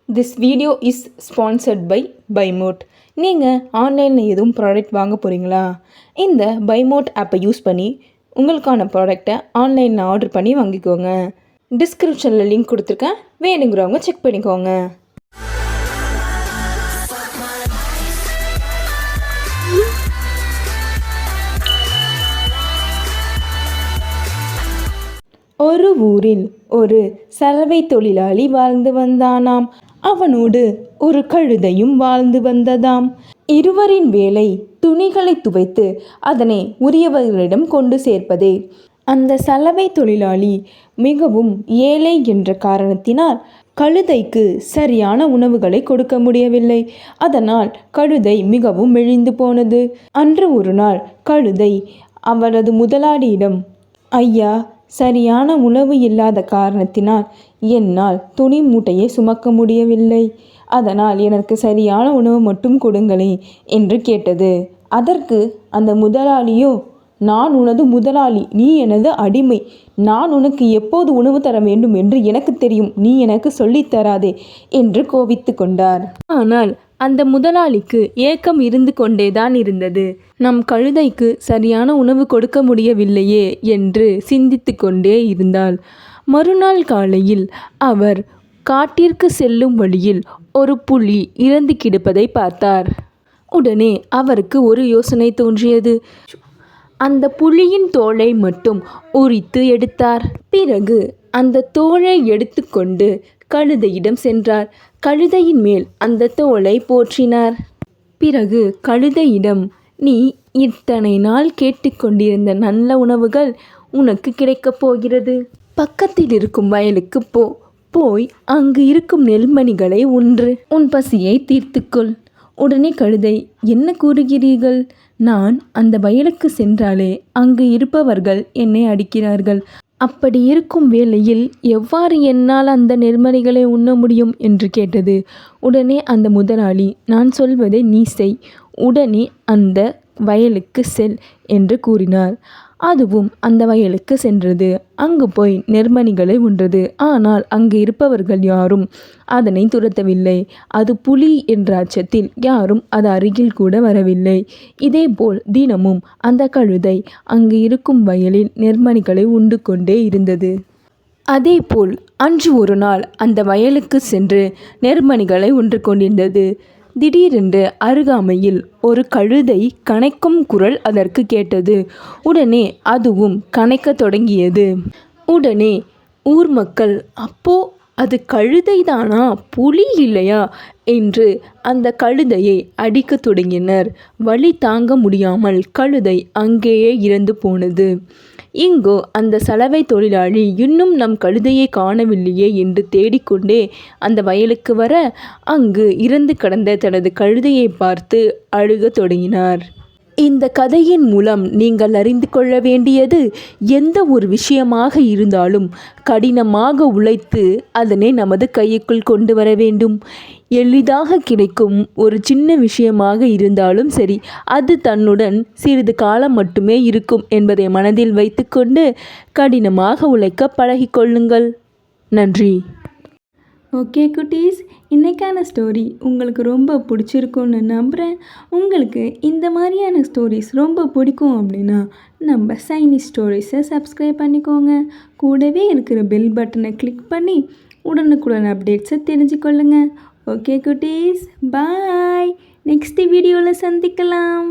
This video is sponsored by Bymot. நீங்கள் ஆன்லைனில் எதுவும் ப்ராடக்ட் வாங்க போகிறீங்களா? இந்த பைமோட் ஆப்பை யூஸ் பண்ணி உங்களுக்கான ப்ராடக்டை ஆன்லைனில் ஆர்டர் பண்ணி வாங்கிக்கோங்க. டிஸ்கிரிப்ஷனில் லிங்க் கொடுத்துருக்கேன், வேணுங்கிறவங்க செக் பண்ணிக்கோங்க. ஒரு ஊரில் ஒரு சலவை தொழிலாளி வாழ்ந்து வந்தானாம். அவனோடு ஒரு கழுதையும் வாழ்ந்து வந்ததாம். இருவரின் வேலை துணிகளை துவைத்து அதனை உரியவர்களிடம் கொண்டு சேர்ப்பதே. அந்த சலவை தொழிலாளி மிகவும் ஏழை என்ற காரணத்தினால் கழுதைக்கு சரியான உணவுகளை கொடுக்க முடியவில்லை. அதனால் கழுதை மிகவும் மெலிந்து போனது. அன்று ஒரு நாள் கழுதை அவரது முதலாளியிடம், ஐயா, சரியான உணவு இல்லாத காரணத்தினால் என்னால் துணி மூட்டையை சுமக்க முடியவில்லை. அதனால் எனக்கு சரியான உணவு மட்டும் கொடுங்களே என்று கேட்டது. அதற்கு அந்த முதலாளியோ, நான் உனது முதலாளி, நீ எனது அடிமை. நான் உனக்கு எப்போது உணவு தர வேண்டும் என்று எனக்கு தெரியும், நீ எனக்கு சொல்லித்தராதே என்று கோபித்து கொண்டார். ஆனால் அந்த முதலாளிக்கு ஏக்கம் இருந்து கொண்டேதான் இருந்தது. நம் கழுதைக்கு சரியான உணவு கொடுக்க முடியவில்லையே என்று சிந்தித்து கொண்டே இருந்தாள். மறுநாள் காலையில் அவர் காட்டிற்கு செல்லும் வழியில் ஒரு புலி இறந்து கிடப்பதை பார்த்தார். உடனே அவருக்கு ஒரு யோசனை தோன்றியது. அந்த புலியின் தோலை மட்டும் உரித்து எடுத்தார். பிறகு அந்த தோலை எடுத்துக்கொண்டு கழுதையிடம் சென்றார். கழுதையின் மேல் அந்த தோலை போற்றினார். பிறகு கழுதையிடம், நீ இத்தனை நாள் கேட்டுக்கொண்டிருந்த நல்ல உணவுகள் உனக்கு கிடைக்கப் போகிறது. பக்கத்தில் இருக்கும் வயலுக்கு போய் அங்கு இருக்கும் நெல்மணிகளை உன்று உன் பசியை தீர்த்துக்கொள். உடனே கழுதை, என்ன கூறுகிறீர்கள்? நான் அந்த வயலுக்கு சென்றாலே அங்கு இருப்பவர்கள் என்னை அடிக்கிறார்கள். அப்படி இருக்கும் வேளையில் எவ்வாறு என்னால் அந்த நெல்மணிகளை உண்ண முடியும் என்று கேட்டது. உடனே அந்த முதலாளி, நான் சொல்வதை நீ செய், உடனே அந்த வயலுக்கு செல் என்று கூறினார். அதுவும் அந்த வயலுக்கு சென்றது. அங்கு போய் நெற்மணிகளை உண்றது. ஆனால் அங்கு இருப்பவர்கள் யாரும் அதனை துரத்தவில்லை. அது புலி என்ற அச்சத்தில் யாரும் அது அருகில் கூட வரவில்லை. இதேபோல் தினமும் அந்த கழுதை அங்கு இருக்கும் வயலில் நெற்மணிகளை உண்டு கொண்டே இருந்தது. அதேபோல் அன்று ஒரு நாள் அந்த வயலுக்கு சென்று நெற்மணிகளை உண்டு கொண்டிருந்தது. திடீரென்று அருகாமையில் ஒரு கழுதை கனைக்கும் குரல் அதற்கு கேட்டது. உடனே அதுவும் கனைக்க தொடங்கியது. உடனே ஊர் மக்கள், அப்போ அது கழுதைதானா, புலி இல்லையா என்று அந்த கழுதையை அடிக்க தொடங்கினர். வலி தாங்க முடியாமல் கழுதை அங்கேயே இறந்து போனது. இங்கோ அந்த சலவை தொழிலாளி இன்னும் நம் கழுதையை காணவில்லையே என்று தேடிக்கொண்டே அந்த வயலுக்கு வர, அங்கு இறந்து கிடந்த தனது கழுதையை பார்த்து அழுக தொடங்கினார். இந்த கதையின் மூலம் நீங்கள் அறிந்து கொள்ள வேண்டியது, எந்த ஒரு விஷயமாக இருந்தாலும் கடினமாக உழைத்து அதனை நமது கைக்குள் கொண்டு வர வேண்டும். எளிதாக கிடைக்கும் ஒரு சின்ன விஷயமாக இருந்தாலும் சரி, அது தன்னுடன் சிறிது காலம் மட்டுமே இருக்கும் என்பதை மனதில் வைத்துக்கொண்டு கடினமாக உழைக்க பழகிக்கொள்ளுங்கள். நன்றி. ஓகே குட்டீஸ், இன்றைக்கான ஸ்டோரி உங்களுக்கு ரொம்ப பிடிச்சிருக்குன்னு நம்புகிறேன். உங்களுக்கு இந்த மாதிரியான ஸ்டோரிஸ் ரொம்ப பிடிக்கும் அப்படின்னா நம்ம சைனி ஸ்டோரிஸை சப்ஸ்கிரைப் பண்ணிக்கோங்க. கூடவே இருக்கிற பெல் பட்டனை கிளிக் பண்ணி உடனுக்குடன் அப்டேட்ஸை தெரிஞ்சுக்கொள்ளுங்க. ஓகே குட்டீஸ், பாய். நெக்ஸ்ட் வீடியோவில் சந்திக்கலாம்.